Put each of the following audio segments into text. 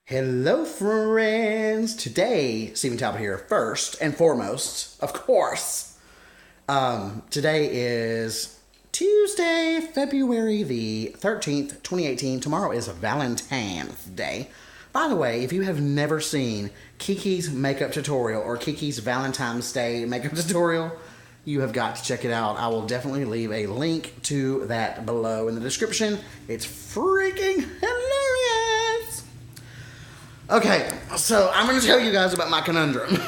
Hello, friends. Today, Stephen Talbot here. First and foremost, of course, today is Tuesday, February the 13th, 2018. Tomorrow is Valentine's Day. By the way, if you have never seen Kiki's makeup tutorial or Kiki's Valentine's Day makeup tutorial, you have got to check it out. I will definitely leave a link to that below in the description. It's freaking hilarious. Okay, so I'm going to tell you guys about my conundrum.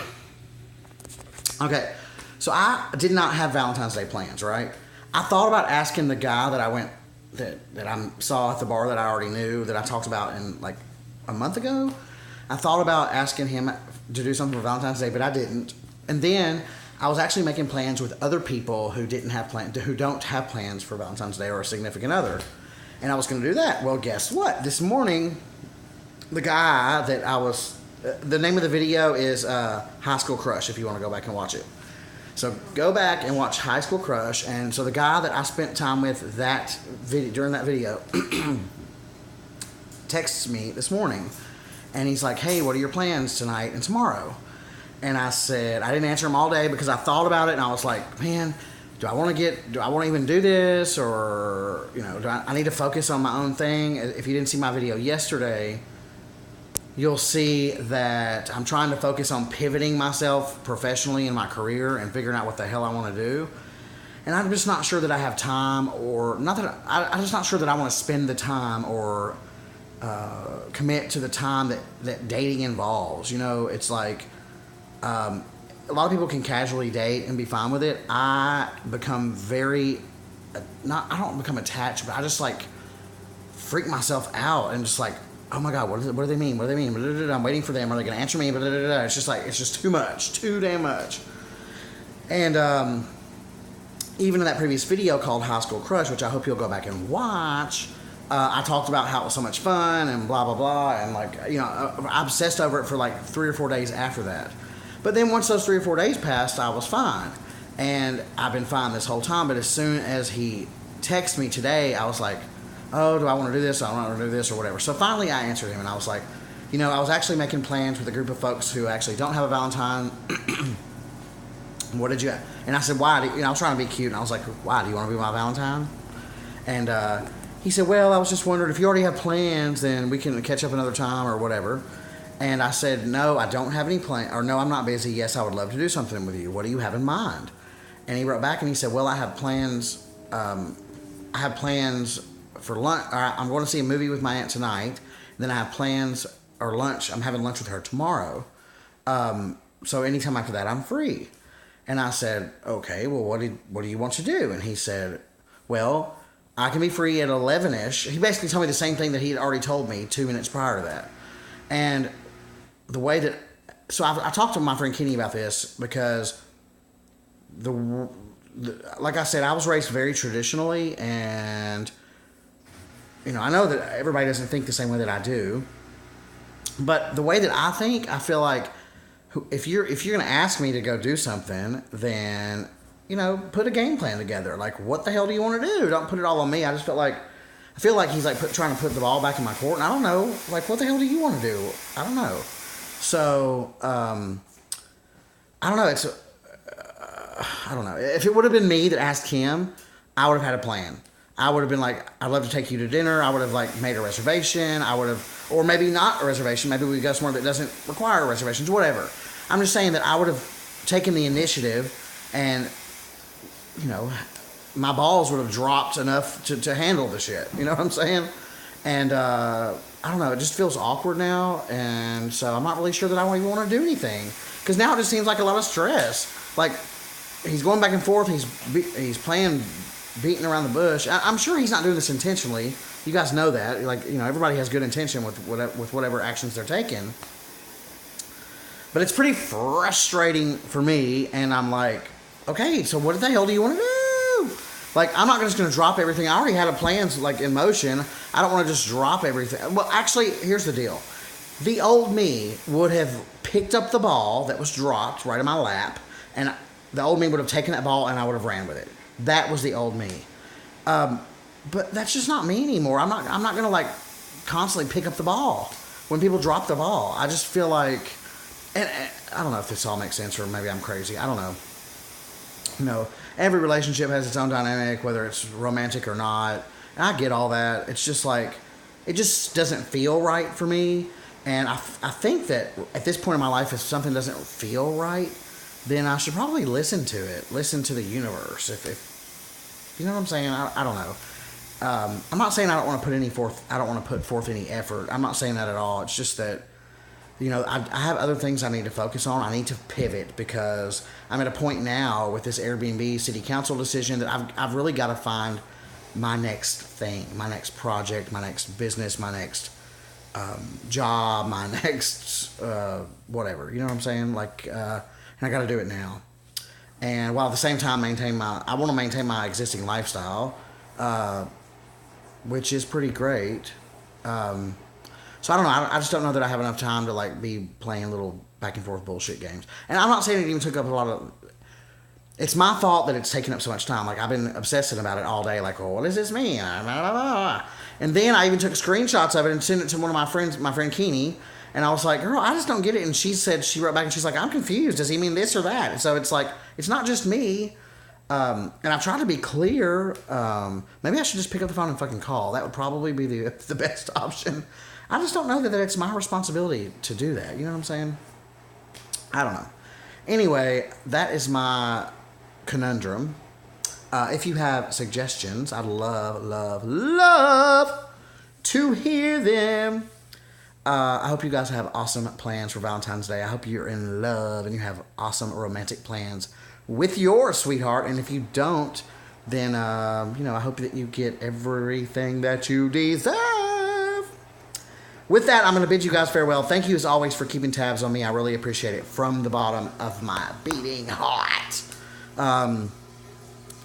Okay, so I did not have Valentine's Day plans, right? I thought about asking the guy that I saw at the bar that I already knew, that I talked about in like a month ago. I thought about asking him to do something for Valentine's Day, but I didn't. And then I was actually making plans with other people who don't have plans for Valentine's Day or a significant other. And I was going to do that. Well, guess what? This morning, the guy that the name of the video is High School Crush, if you want to go back and watch it. So go back and watch High School Crush. And so the guy that I spent time with during that video texts me this morning. And he's like, hey, what are your plans tonight and tomorrow? And I said, I didn't answer him all day because I thought about it and I was like, man, do I want to even do this? Or, do I need to focus on my own thing? If you didn't see my video yesterday, you'll see that I'm trying to focus on pivoting myself professionally in my career and figuring out what the hell I want to do. And I'm just not sure that I have time, or not that I'm just not sure that I want to spend the time or commit to the time that dating involves. It's like a lot of people can casually date and be fine with it. I become I don't become attached, but I just like freak myself out and just like, oh my God, what do they mean? What do they mean? I'm waiting for them. Are they going to answer me? It's just too much, too damn much. And even in that previous video called High School Crush, which I hope you'll go back and watch, I talked about how it was so much fun and blah, blah, blah. And I obsessed over it for like 3 or 4 days after that. But then once those 3 or 4 days passed, I was fine. And I've been fine this whole time. But as soon as he texted me today, I was like, oh, do I want to do this? I don't want to do this or whatever. So finally I answered him and I was like, I was actually making plans with a group of folks who actually don't have a Valentine. What did you... And I said, why? I was trying to be cute and I was like, why? Do you want to be my Valentine? And he said, well, I was just wondering if you already have plans, then we can catch up another time or whatever. And I said, no, I don't have any plans. Or no, I'm not busy. Yes, I would love to do something with you. What do you have in mind? And he wrote back and he said, well, I have plans for lunch. I'm going to see a movie with my aunt tonight. Then I have plans or lunch. I'm having lunch with her tomorrow. So anytime after that, I'm free. And I said, okay, well, what do you want to do? And he said, well, I can be free at 11-ish. He basically told me the same thing that he had already told me 2 minutes prior to that. And the way that... So I talked to my friend Kenny about this because like I said, I was raised very traditionally, and I know that everybody doesn't think the same way that I do, but the way that I think, I feel like if you're going to ask me to go do something, then put a game plan together. Like, what the hell do you want to do? Don't put it all on me. I feel like he's like trying to put the ball back in my court, and I don't know. Like, what the hell do you want to do? I don't know. So I don't know. I don't know. If it would have been me that asked him, I would have had a plan. I would have been like, I'd love to take you to dinner. I would have like made a reservation. Or maybe not a reservation. Maybe we go somewhere that doesn't require reservations, whatever. I'm just saying that I would have taken the initiative and, my balls would have dropped enough to handle the shit. You know what I'm saying? And, I don't know. It just feels awkward now. And so I'm not really sure that I even want to do anything. Because now it just seems like a lot of stress. Like, he's going back and forth. He's playing, beating around the bush. I'm sure he's not doing this intentionally. You guys know that. Like, everybody has good intention with whatever actions they're taking. But it's pretty frustrating for me. And I'm like, okay, so what the hell do you want to do? Like, I'm not just going to drop everything. I already had a plans like in motion. I don't want to just drop everything. Well, actually, here's the deal. The old me would have picked up the ball that was dropped right in my lap, and the old me would have taken that ball and I would have ran with it. That was the old me. But that's just not me anymore. I'm not going to like constantly pick up the ball. when people drop the ball. I just feel like, and I don't know if this all makes sense or maybe I'm crazy. I don't know. You know, every relationship has its own dynamic, whether it's romantic or not. And I get all that. It's just like, it just doesn't feel right for me. And I think that at this point in my life, if something doesn't feel right, then I should probably listen to it. Listen to the universe. If you know what I'm saying? I don't know. I'm not saying I don't want to put forth any effort. I'm not saying that at all. It's just that, you know, I have other things I need to focus on. I need to pivot because I'm at a point now with this Airbnb city council decision that I've really got to find my next thing, my next project, my next business, my next job, my next whatever. You know what I'm saying? Like, and I got to do it now. And while at the same time I want to maintain my existing lifestyle, which is pretty great. So I don't know. I just don't know that I have enough time to like be playing little back and forth bullshit games. And I'm not saying it even took up a lot of. It's my fault that it's taken up so much time. Like I've been obsessing about it all day. Like, oh, what does this mean? And then I even took screenshots of it and sent it to one of my friends, my friend Kiki. And I was like, girl, I just don't get it. And she wrote back and she's like, I'm confused. Does he mean this or that? And so it's like, it's not just me. And I've tried to be clear. Maybe I should just pick up the phone and fucking call. That would probably be the best option. I just don't know that it's my responsibility to do that. You know what I'm saying? I don't know. Anyway, that is my conundrum. If you have suggestions, I'd love to hear them. I hope you guys have awesome plans for Valentine's Day. I hope you're in love and you have awesome romantic plans with your sweetheart. And if you don't, then, you know, I hope that you get everything that you deserve. With that, I'm going to bid you guys farewell. Thank you, as always, for keeping tabs on me. I really appreciate it from the bottom of my beating heart.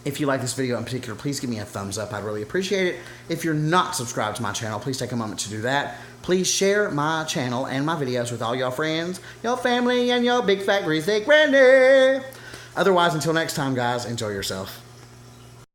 If you like this video in particular, please give me a thumbs up. I'd really appreciate it. If you're not subscribed to my channel, please take a moment to do that. Please share my channel and my videos with all your friends, your family, and your big fat greasy granny. Otherwise, until next time, guys, enjoy yourself.